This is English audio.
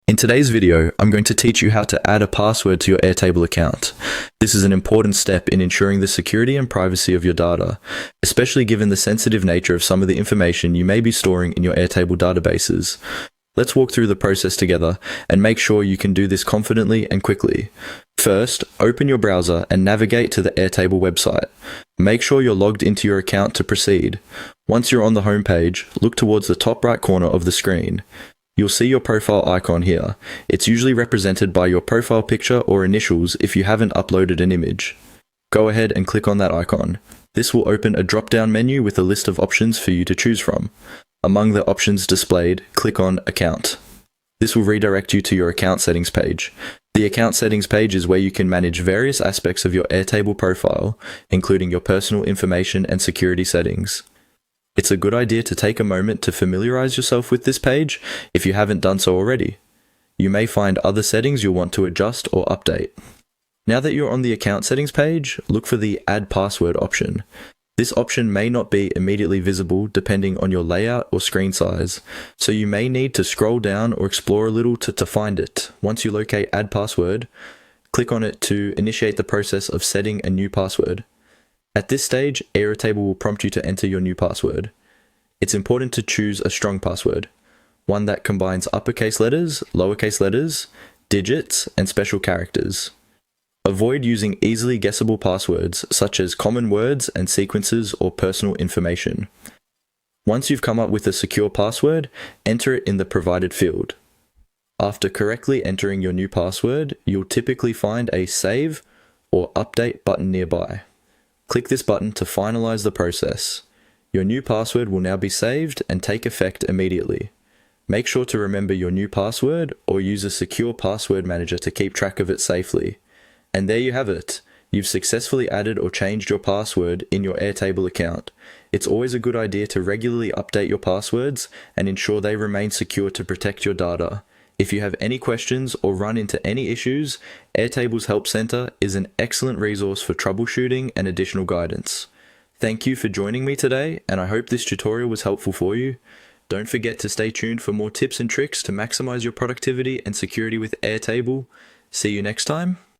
In today's video, I'm going to teach you how to add a password to your Airtable account. This is an important step in ensuring the security and privacy of your data, especially given the sensitive nature of some of the information you may be storing in your Airtable databases. Let's walk through the process together and make sure you can do this confidently and quickly. First, open your browser and navigate to the Airtable website. Make sure you're logged into your account to proceed. Once you're on the home page, look towards the top right corner of the screen. You'll see your profile icon here. It's usually represented by your profile picture or initials if you haven't uploaded an image. Go ahead and click on that icon. This will open a drop-down menu with a list of options for you to choose from. Among the options displayed, click on Account. This will redirect you to your account settings page. The account settings page is where you can manage various aspects of your Airtable profile, including your personal information and security settings. It's a good idea to take a moment to familiarize yourself with this page if you haven't done so already. You may find other settings you'll want to adjust or update. Now that you're on the account settings page, look for the Add Password option. This option may not be immediately visible depending on your layout or screen size, so you may need to scroll down or explore a little to find it. Once you locate Add Password, click on it to initiate the process of setting a new password. At this stage, Airtable will prompt you to enter your new password. It's important to choose a strong password, one that combines uppercase letters, lowercase letters, digits, and special characters. Avoid using easily guessable passwords such as common words and sequences or personal information. Once you've come up with a secure password, enter it in the provided field. After correctly entering your new password, you'll typically find a Save or Update button nearby. Click this button to finalize the process. Your new password will now be saved and take effect immediately. Make sure to remember your new password or use a secure password manager to keep track of it safely. And there you have it. You've successfully added or changed your password in your Airtable account. It's always a good idea to regularly update your passwords and ensure they remain secure to protect your data. If you have any questions or run into any issues, Airtable's Help Center is an excellent resource for troubleshooting and additional guidance. Thank you for joining me today, and I hope this tutorial was helpful for you. Don't forget to stay tuned for more tips and tricks to maximize your productivity and security with Airtable. See you next time.